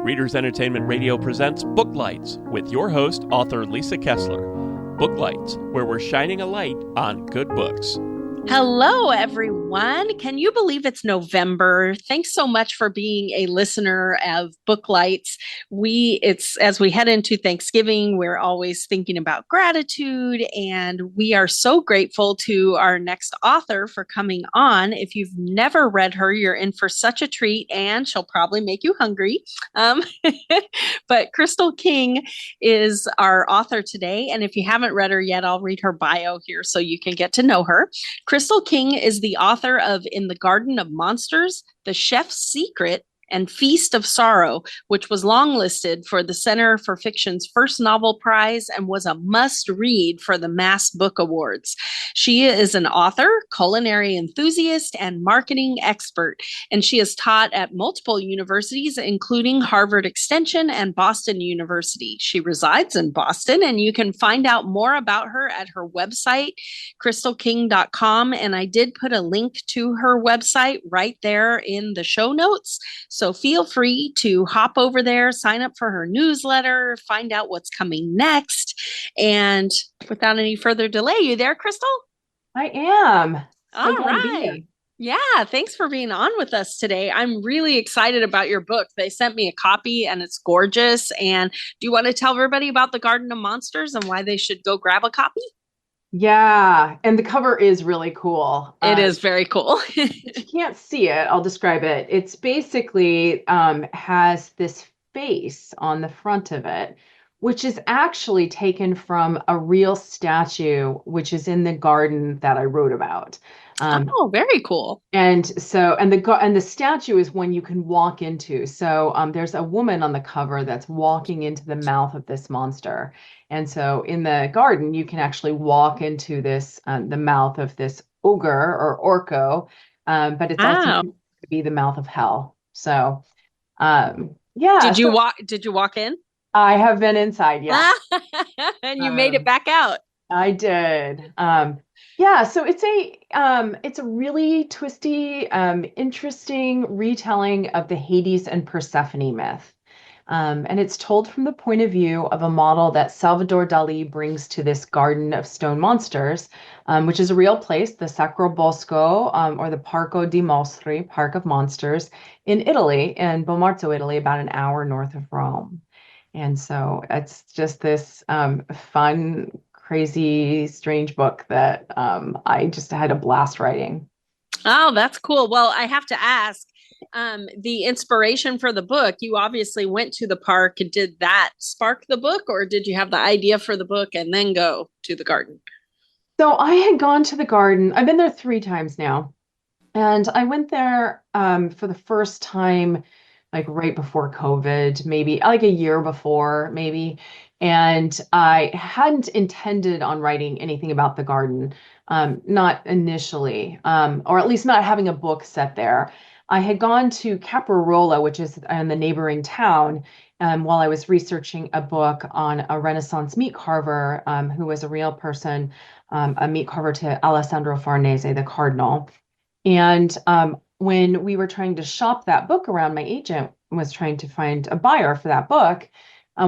Readers Entertainment Radio presents Booklights with your host, author Lisa Kessler. Booklights, where we're shining a light on good books. Hello, everyone. Can you believe it's November? Thanks so much for being a listener of Booklights. It's as we head into Thanksgiving, we're always thinking about gratitude, and we are so grateful to our next author for coming on. If you've never read her, you're in for such a treat, and she'll probably make you hungry. But Crystal King is our author today, and if you haven't read her yet, I'll read her bio here so you can get to know her. Crystal King is the author of In the Garden of Monsters, The Chef's Secret, and Feast of Sorrow, which was longlisted for the Center for Fiction's first novel prize and was a must-read for the Mass Book Awards. She is an author, culinary enthusiast, and marketing expert, and she has taught at multiple universities, including Harvard Extension and Boston University. She resides in Boston, and you can find out more about her at her website, crystalking.com, and I did put a link to her website right there in the show notes. So feel free to hop over there, sign up for her newsletter, find out what's coming next. And without any further delay, you there, Crystal? I am. All right. Yeah, thanks for being on with us today. I'm really excited about your book. They sent me a copy and it's gorgeous. And do you want to tell everybody about The Garden of Monsters and why they should go grab a copy? Yeah, and the cover is really cool. It is very cool. If you can't see it, I'll describe it. It's basically has this face on the front of it, which is actually taken from a real statue, which is in the garden that I wrote about. Oh, very cool. And the statue is one you can walk into. So there's a woman on the cover that's walking into the mouth of this monster. And so in the garden, you can actually walk into this the mouth of this ogre or orco, but it's also to be the mouth of hell. So yeah. Did you walk in? I have been inside, yeah. And you made it back out. I did. Yeah, so it's a really twisty, interesting retelling of the Hades and Persephone myth. And it's told from the point of view of a model that Salvador Dali brings to this garden of stone monsters, which is a real place, the Sacro Bosco, or the Parco di Mostri, Park of Monsters, in Italy, in Bomarzo, Italy, about an hour north of Rome. And so it's just this fun, crazy, strange book that I just had a blast writing. Oh, that's cool. Well, I have to ask, the inspiration for the book, you obviously went to the park. Did that spark the book, or did you have the idea for the book and then go to the garden? So I had gone to the garden. I've been there 3 times now. And I went there for the first time like right before COVID, maybe like a year before, maybe. And I hadn't intended on writing anything about the garden, not initially, or at least not having a book set there. I had gone to Caprarola, which is in the neighboring town, while I was researching a book on a Renaissance meat carver who was a real person, a meat carver to Alessandro Farnese, the cardinal. And when we were trying to shop that book around, my agent was trying to find a buyer for that book.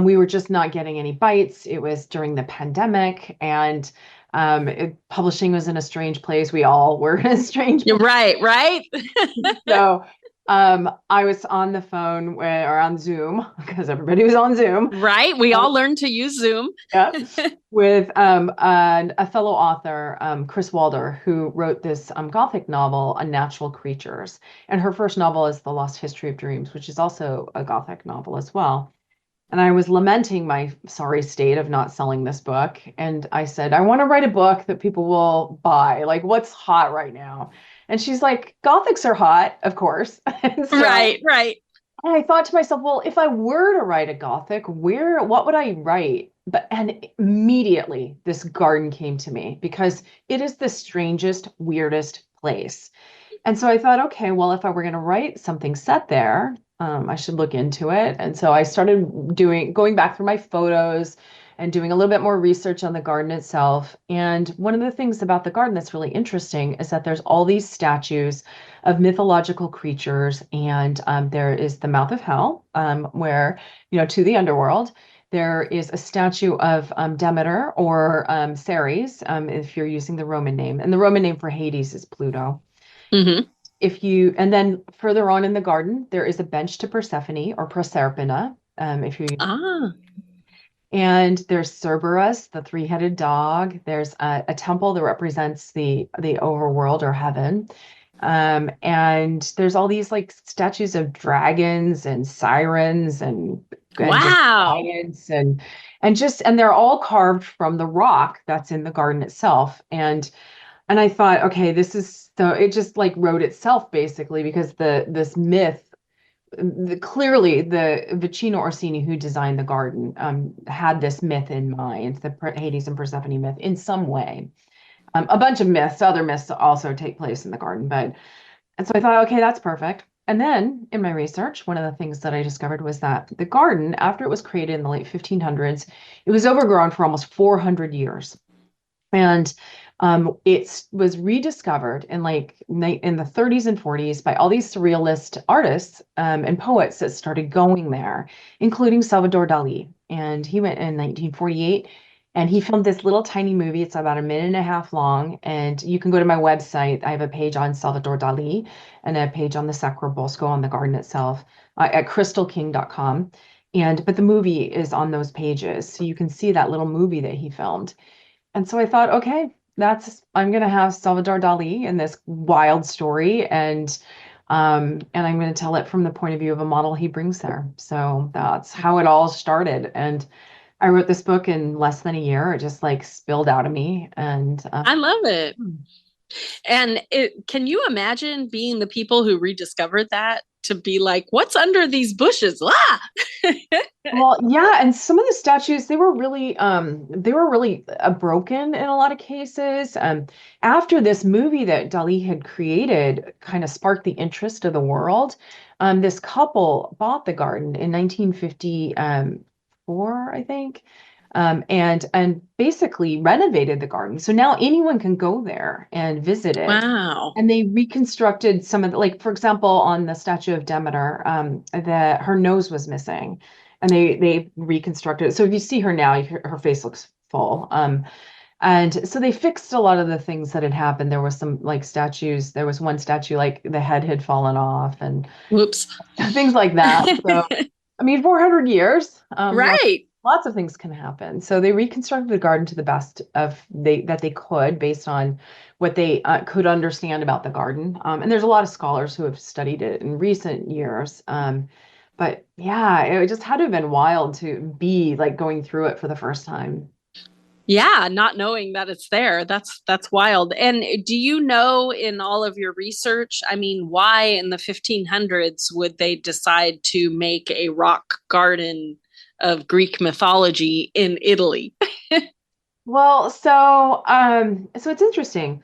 We were just not getting any bites. It was during the pandemic, and publishing was in a strange place. We all were in a strange place. Right. So I was on the phone or on Zoom, because everybody was on Zoom. Right. We all learned to use Zoom. Yeah. With a fellow author, Chris Walder, who wrote this Gothic novel, Unnatural Creatures. And her first novel is The Lost History of Dreams, which is also a Gothic novel as well. And I was lamenting my sorry state of not selling this book. And I said, I want to write a book that people will buy. Like, what's hot right now? And she's like, Gothics are hot, of course. So, right. And I thought to myself, well, if I were to write a Gothic, what would I write? And immediately this garden came to me, because it is the strangest, weirdest place. And so I thought, okay, well, if I were going to write something set there, I should look into it. And so I started going back through my photos and doing a little bit more research on the garden itself. And one of the things about the garden that's really interesting is that there's all these statues of mythological creatures, and there is the mouth of hell, where, to the underworld. There is a statue of Demeter or Ceres, if you're using the Roman name, and the Roman name for Hades is Pluto. Mm-hmm. And then further on in the garden, there is a bench to Persephone or Proserpina, if you Ah, and there's Cerberus, the three-headed dog. There's a temple that represents the overworld or heaven. And there's all these like statues of dragons and sirens and wow. giants and they're all carved from the rock that's in the garden itself. And I thought, okay, it just like wrote itself basically, because this myth, clearly the Vicino Orsini, who designed the garden, had this myth in mind, the Hades and Persephone myth in some way. A bunch of other myths also take place in the garden, and so I thought, okay, that's perfect. And then in my research, one of the things that I discovered was that the garden, after it was created in the late 1500s, it was overgrown for almost 400 years. And it was rediscovered in the 30s and 40s by all these surrealist artists and poets that started going there, including Salvador Dali. And he went in 1948 and he filmed this little tiny movie. It's about a minute and a half long. And you can go to my website. I have a page on Salvador Dali and a page on the Sacro Bosco, on the garden itself, at crystalking.com. But the movie is on those pages. So you can see that little movie that he filmed. And so I thought, okay, I'm going to have Salvador Dali in this wild story, and I'm going to tell it from the point of view of a model he brings there. So that's how it all started. And I wrote this book in less than a year. It just like spilled out of me, and I love it. And can you imagine being the people who rediscovered that, to be like, what's under these bushes? Ah! Well, yeah, and some of the statues, they were really broken in a lot of cases. After this movie that Dali had created kind of sparked the interest of the world, this couple bought the garden in 1954, I think. And basically renovated the garden. So now anyone can go there and visit it. Wow. And they reconstructed some of like, for example, on the statue of Demeter, her nose was missing, and they reconstructed it. So if you see her now, her face looks full. And so they fixed a lot of the things that had happened. There was some like statues. There was one statue like the head had fallen off, and whoops, things like that. So I mean, 400 years. Right. Lots of things can happen. So they reconstructed the garden to the best that they could, based on what they could understand about the garden. And there's a lot of scholars who have studied it in recent years. But yeah, it just had to have been wild to be like going through it for the first time. Yeah, not knowing that it's there. That's wild. And do you know, in all of your research, I mean, why in the 1500s would they decide to make a rock garden of Greek mythology in Italy? Well, so it's interesting.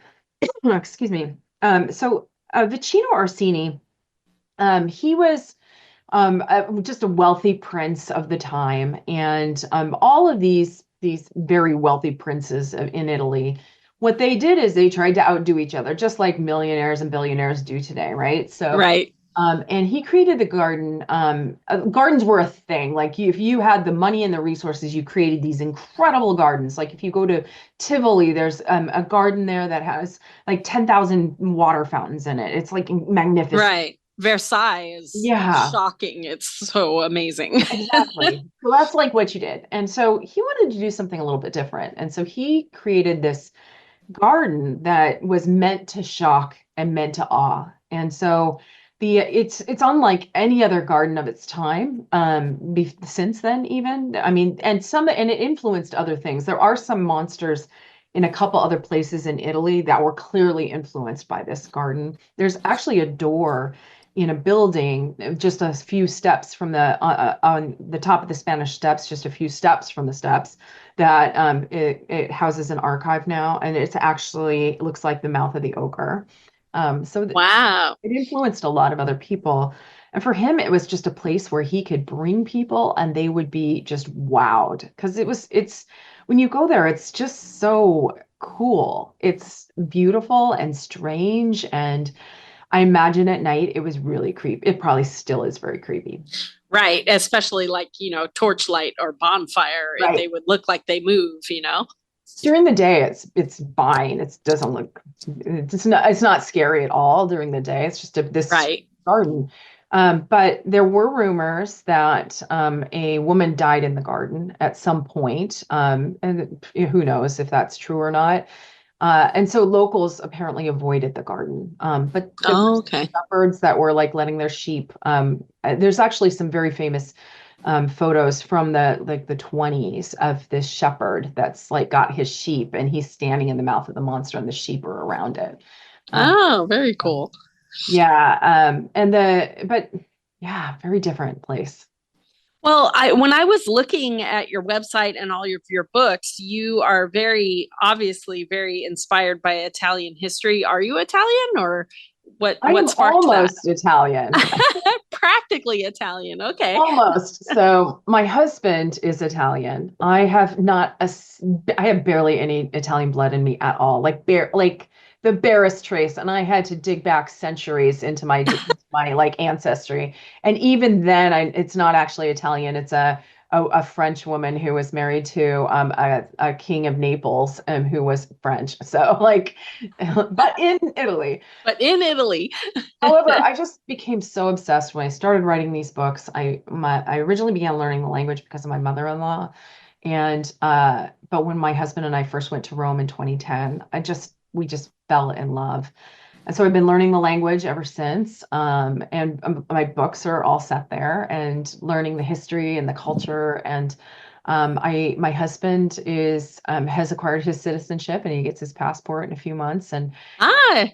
Excuse me. Vicino Orsini, he was just a wealthy prince of the time, and all of these very wealthy princes in Italy, what they did is they tried to outdo each other, just like millionaires and billionaires do today, right? So right. And he created the garden. Gardens were a thing. Like if you had the money and the resources, you created these incredible gardens. Like if you go to Tivoli, there's a garden there that has like 10,000 water fountains in it. It's like magnificent. Right. Versailles is shocking. It's so amazing. Exactly. So that's like what you did. And so he wanted to do something a little bit different. And so he created this garden that was meant to shock and meant to awe. And so it's unlike any other garden of its time, since then even. I mean, and it influenced other things. There are some monsters in a couple other places in Italy that were clearly influenced by this garden. There's actually a door in a building just a few steps from on the top of the Spanish Steps, just a few steps from the steps, that it houses an archive now, and it looks like the mouth of the ogre. Wow. It influenced a lot of other people. And for him, it was just a place where he could bring people and they would be just wowed. Because it's when you go there, it's just so cool. It's beautiful and strange. And I imagine at night it was really creepy. It probably still is very creepy. Right. Especially like, torchlight or bonfire, they Right. would look like they move. During the day, it's fine. It doesn't look it's not scary at all during the day. It's just this Right. garden. But there were rumors that a woman died in the garden at some point. And who knows if that's true or not. And so locals apparently avoided the garden. But there were Oh, some okay. shepherds that were like letting their sheep. There's actually some very famous photos from the 20s of this shepherd that's like got his sheep and he's standing in the mouth of the monster and the sheep are around it. Um, Oh, very cool. yeah, but yeah, very different place. Well, when I was looking at your website and all your books, you are very obviously very inspired by Italian history. Are you Italian or what I am sparked that? almost Italian. Practically Italian. Okay. Almost. So my husband is Italian. I have barely any Italian blood in me at all. Like the barest trace. And I had to dig back centuries into my like ancestry. And even then it's not actually Italian. It's a French woman who was married to a king of Naples who was French. So like but in Italy. But in Italy. However, I just became so obsessed when I started writing these books. I originally began learning the language because of my mother-in-law, and but when my husband and I first went to Rome in 2010, we just fell in love, and so I've been learning the language ever since. And my books are all set there, and learning the history and the culture. And my husband has acquired his citizenship, and he gets his passport in a few months, and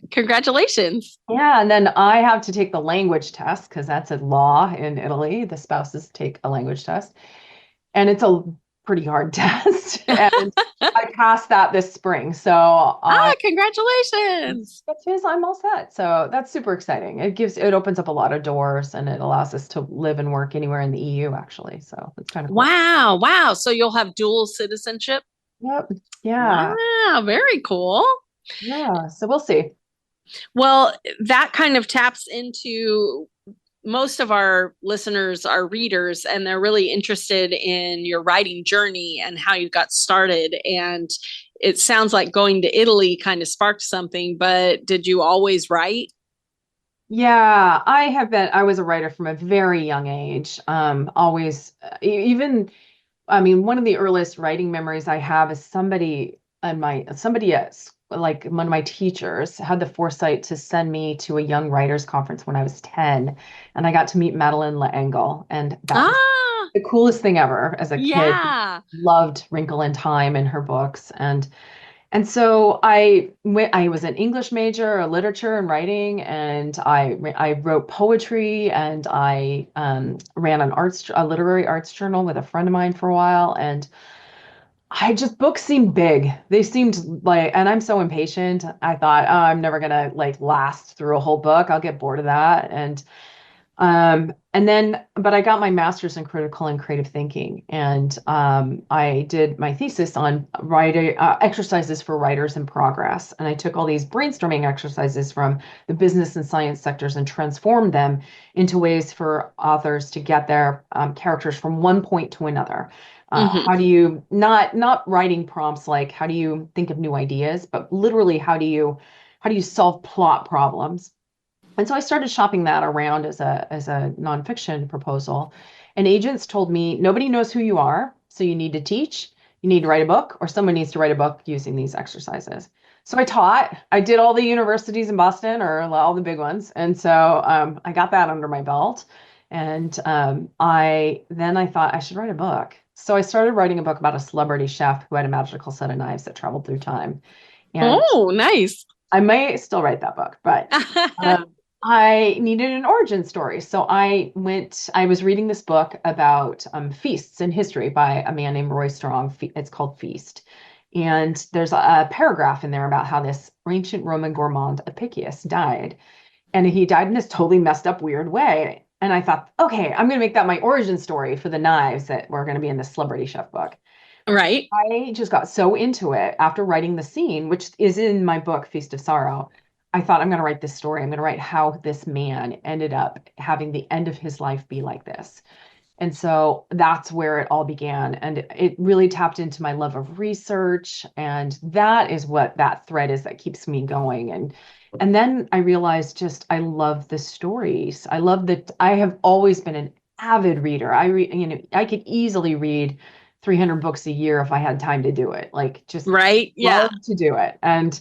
Congratulations. yeah, and then I have to take the language test because that's a law in Italy. The spouses take a language test, and it's a pretty hard test. And I passed that this spring. So Congratulations. I'm all set. So that's super exciting. It opens up a lot of doors and it allows us to live and work anywhere in the EU, actually. So it's kind of cool. Wow. Wow. So you'll have dual citizenship? Yep. Yeah. Wow. Very cool. Yeah. So we'll see. Well, that kind of taps into most of our listeners are readers and they're really interested in your writing journey and how you got started. And it sounds like going to Italy kind of sparked something, but did you always write? Yeah, I was a writer from a very young age. Always, even, I mean, one of the earliest writing memories I have is somebody like one of my teachers had the foresight to send me to a young writers conference when I was 10, and I got to meet Madeline L'Engle, and that was Ah, the coolest thing ever as a kid. yeah. Loved Wrinkle in Time and her books, and so I was an English major, a literature and writing, and I wrote poetry, and I ran a literary arts journal with a friend of mine for a while, and books seemed big. They seemed like, and I'm so impatient. I thought, oh, I'm never gonna like last through a whole book. I'll get bored of that. But I got my master's in critical and creative thinking, and I did my thesis on writing exercises for writers in progress. And I took all these brainstorming exercises from the business and science sectors and transformed them into ways for authors to get their characters from one point to another. Mhm. How do you not writing prompts like how do you think of new ideas, but literally how do you solve plot problems? And so I started shopping that around as a nonfiction proposal. And agents told me, nobody knows who you are, so you need to teach, you need to write a book, or someone needs to write a book using these exercises. So I taught. I did all the universities in Boston, or all the big ones, and so I got that under my belt. And I thought I should write a book. So I started writing a book about a celebrity chef who had a magical set of knives that traveled through time. And Oh, nice. I may still write that book, but I needed an origin story. So I was reading this book about feasts in history by a man named Roy Strong. It's called Feast. And there's a paragraph in there about how this ancient Roman gourmand, Apicius, died. And he died in this totally messed up, weird way. And I thought, okay, I'm going to make that my origin story for the knives that were going to be in the Celebrity Chef book. Right. I just got so into it after writing the scene, which is in my book, Feast of Sorrow. I thought, I'm going to write this story. I'm going to write how this man ended up having the end of his life be like this. And so that's where it all began. And it really tapped into my love of research. And that is what that thread is that keeps me going. And then I realized just I love the stories. I love that I have always been an avid reader. I read, I could easily read 300 books a year if I had time to do it. Like just Right. Yeah. love to do it. And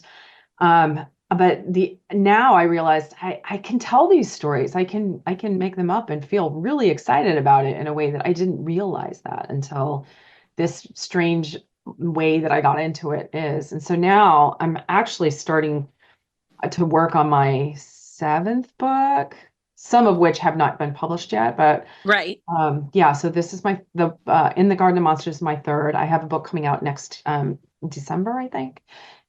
but now I realized I can tell these stories. I can make them up and feel really excited about it in a way that I didn't realize that until this strange way that I got into it is. And so now I'm actually starting to work on my 7th book, some of which have not been published yet, but Right. yeah, so this is In the Garden of Monsters is my 3rd. I have a book coming out next December, I think.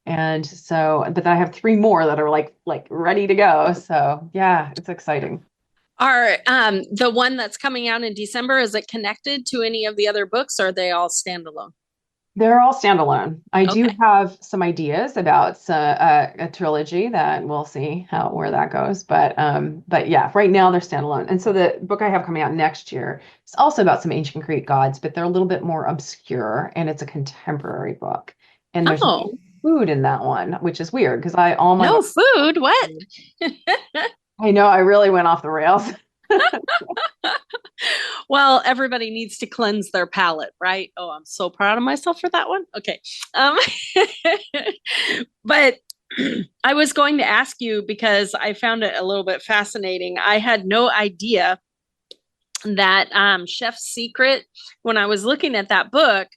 And so, but then I have 3 more that are like ready to go. So yeah, it's exciting. Are the one that's coming out in December, is it connected to any of the other books, or are they all standalone? They're all standalone. I do Okay. have some ideas about a trilogy that we'll see where that goes. But yeah, right now they're standalone. And so the book I have coming out next year is also about some ancient Greek gods, but they're a little bit more obscure, and it's a contemporary book. And there's Oh, no food in that one, which is weird because all my no books, food. What? I know I really went off the rails. Well, everybody needs to cleanse their palate, right? Oh, I'm so proud of myself for that one. Okay. Um, but I was going to ask you because I found it a little bit fascinating. I had no idea that Chef's Secret, when I was looking at that book,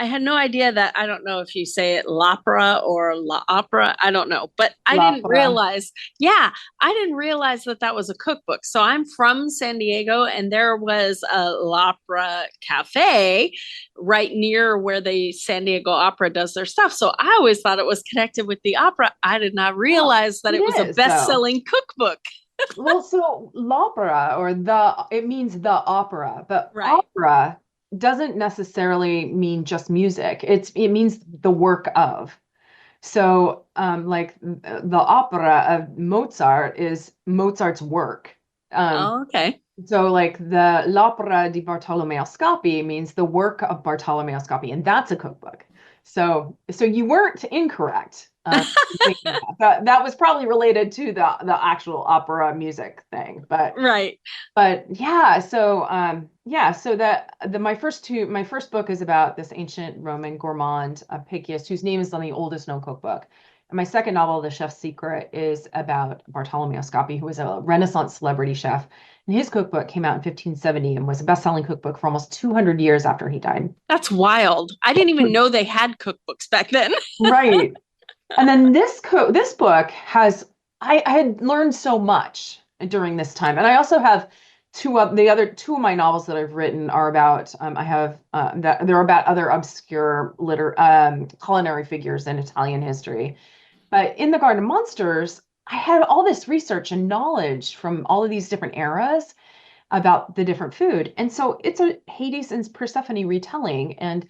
I had no idea that, I don't know if you say it L'Opera or La Opera, I don't know, but I didn't L'Opera. realize, I didn't realize that that was a cookbook. So I'm from San Diego, and there was a L'Opera cafe right near where the San Diego Opera does their stuff. So I always thought it was connected with the opera. I did not Oh, realize that it it was a is though. best-selling cookbook. Well, so l'opera it means the opera, but Right. opera doesn't necessarily mean just music. It means the work of. So, like the opera of Mozart is Mozart's work. Um, Oh, okay. so like the L'Opera di Bartolomeo Scoppi means the work of Bartolomeo Scoppi, and that's a cookbook. So you weren't incorrect. Thinking that was probably related to the actual opera music thing, Right. but yeah, so that my first book is about this ancient Roman gourmand, Apicius, whose name is on the oldest known cookbook. And my second novel, The Chef's Secret, is about Bartolomeo Scoppi, who was a Renaissance celebrity chef. And his cookbook came out in 1570 and was a best-selling cookbook for almost 200 years after he died. That's wild. I didn't even know they had cookbooks back then. Right. And then this book I had learned so much during this time. And I also have the other 2 of my novels that I've written are about I have that they're about other obscure culinary figures in Italian history. But in the Garden of Monsters, I had all this research and knowledge from all of these different eras about the different food. And so it's a Hades and Persephone retelling, and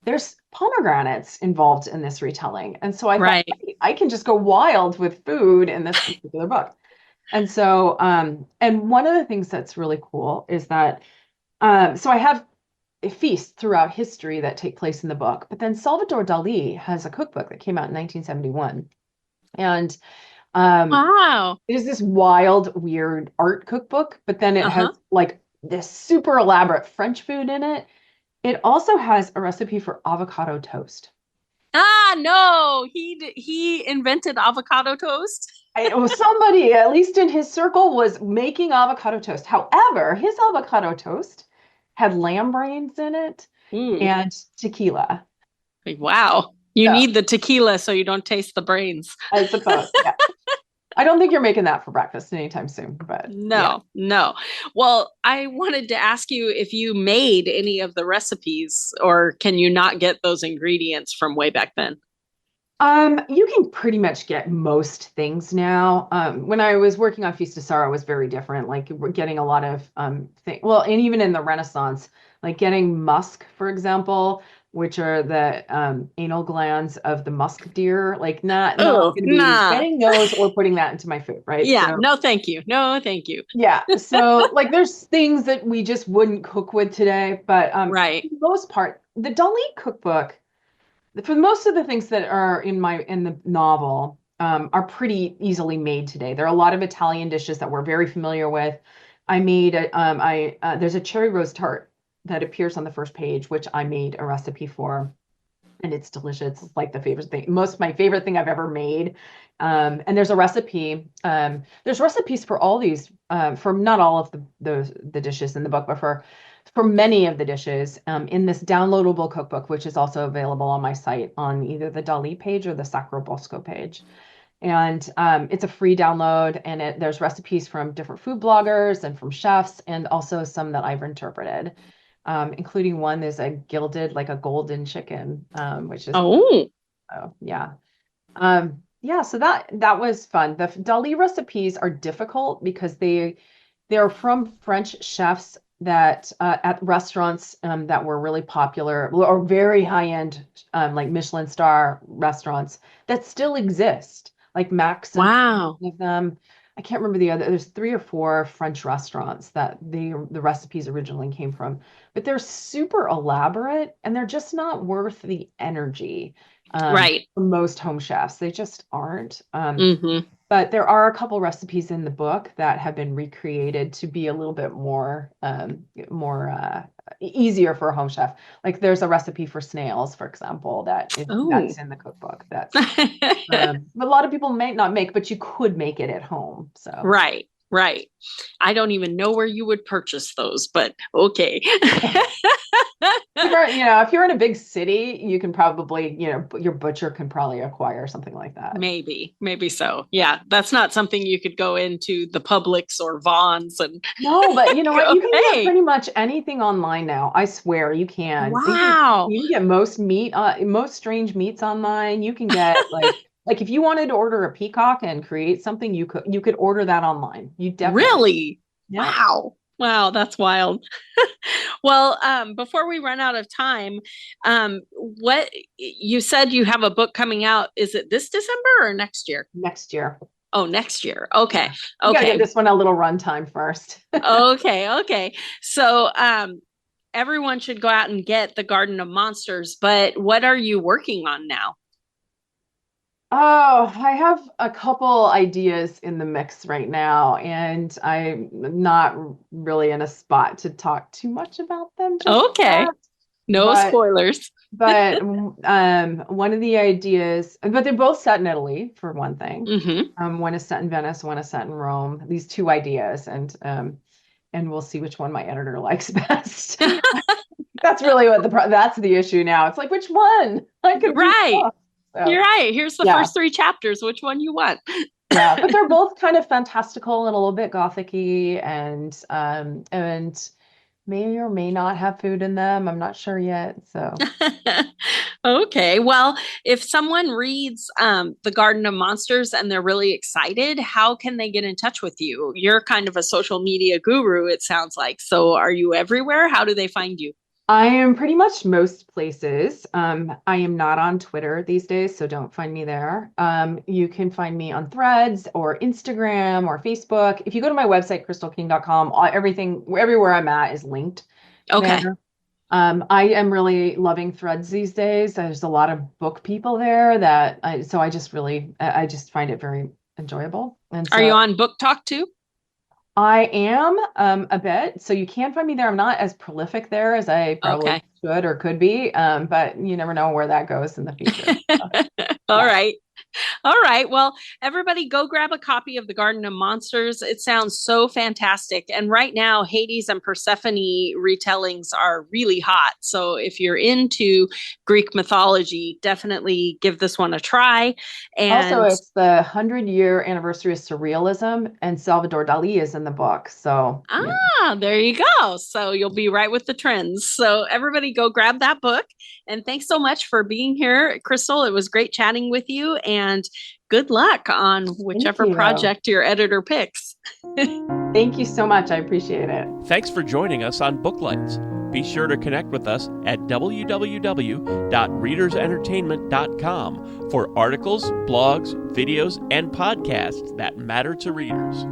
there's pomegranates involved in this retelling. And so I thought, Right. "Hey, I can just go wild with food in this particular book." And so, and one of the things that's really cool is that, so I have feasts throughout history that take place in the book, but then Salvador Dali has a cookbook that came out in 1971. And um, Wow. it is this wild, weird art cookbook, but then it has Uh-huh. like this super elaborate French food in it. It also has a recipe for avocado toast. Ah, no. He invented avocado toast. It was somebody, at least in his circle, was making avocado toast. However, his avocado toast had lamb brains in it Ooh. and tequila. Wow. You So need the tequila so you don't taste the brains. I suppose, yeah. I don't think you're making that for breakfast anytime soon, but yeah. No, no. Well, I wanted to ask you if you made any of the recipes, or can you not get those ingredients from way back then? You can pretty much get most things now. When I was working on Feast of Sorrow, it was very different. Like we're getting a lot of well, and even in the Renaissance, like getting musk, for example, which are the anal glands of the musk deer. Like not Oh, going to be nah. getting those or putting that into my food, right? Yeah, So no, thank you. No, thank you. yeah, so like there's things that we just wouldn't cook with today, but Right. for the most part, the Dali cookbook for most of the things that are in the novel are pretty easily made today. There are a lot of Italian dishes that we're very familiar with. I made there's a cherry rose tart that appears on the first page, which I made a recipe for, and it's delicious. It's like the favorite thing, my favorite thing I've ever made. And there's a recipe. There's recipes for all these, for not all of the dishes in the book, but for many of the dishes in this downloadable cookbook, which is also available on my site on either the Dali page or the Sacro Bosco page. And it's a free download, and there's recipes from different food bloggers and from chefs, and also some that I've interpreted, including one there's a gilded, like a golden chicken, which is Oh, yeah. Yeah, so that was fun. The Dali recipes are difficult because they're from French chefs that at restaurants that were really popular or very high-end like Michelin star restaurants that still exist, like Max and wow. one of them. I can't remember the other. There's 3 or 4 French restaurants that the recipes originally came from, but they're super elaborate and they're just not worth the energy Right. for most home chefs. They just aren't. Mm-hmm. But there are a couple recipes in the book that have been recreated to be a little bit more easier for a home chef. Like there's a recipe for snails, for example, Oh. that's in the cookbook. That's a lot of people may not make, but you could make it at home. So Right, right. I don't even know where you would purchase those, but okay. if you're in a big city, you can probably, your butcher can probably acquire something like that. Maybe so. Yeah, that's not something you could go into the Publix or Vaughn's and No, but you know what? You can get okay. pretty much anything online now. I swear you can. Wow. You can get most strange meats online. You can get like if you wanted to order a peacock and create something, you could order that online. You definitely, Really? yeah. Wow. Wow, that's wild. Well, before we run out of time, what you said you have a book coming out, is it this December or next year? Next year. Oh, next year. Okay. Yeah. You gotta Okay. give this one a little runtime first. Okay. So, everyone should go out and get The Garden of Monsters, but what are you working on now? Oh, I have a couple ideas in the mix right now, and I'm not really in a spot to talk too much about them just Okay. yet. No But spoilers. one of the ideas, but they're both set in Italy for one thing. Mm-hmm. One is set in Venice, one is set in Rome. These 2 ideas, and we'll see which one my editor likes best. That's really that's the issue now. It's like which one? I could Right. so, You're right. Here's the yeah. first 3 chapters. Which one you want? Yeah, but they're both kind of fantastical and a little bit gothic-y, and may or may not have food in them. I'm not sure yet. So Okay. Well, if someone reads The Garden of Monsters and they're really excited, how can they get in touch with you? You're kind of a social media guru, it sounds like. So are you everywhere? How do they find you? I am pretty much most places. I am not on Twitter these days, so don't find me there. You can find me on Threads or Instagram or Facebook. If you go to my website, crystalking.com, everything, everywhere I'm at is linked Okay. there. I am really loving Threads these days. There's a lot of book people there so I just find it very enjoyable. And Are you so on Book Talk too? I am a bit. So you can find me there. I'm not as prolific there as I probably Okay. should or could be. But you never know where that goes in the future. All Yeah. right. All right. Well, everybody go grab a copy of The Garden of Monsters. It sounds so fantastic. And right now, Hades and Persephone retellings are really hot. So if you're into Greek mythology, definitely give this one a try. And Also, it's the 100-year anniversary of Surrealism, and Salvador Dali is in the book. So yeah. there you go. So you'll be right with the trends. So everybody go grab that book And thanks so much for being here, Crystal. It was great chatting with you, and good luck on whichever project your editor picks. Thank you so much. I appreciate it. Thanks for joining us on Booklights. Be sure to connect with us at www.readersentertainment.com for articles, blogs, videos, and podcasts that matter to readers.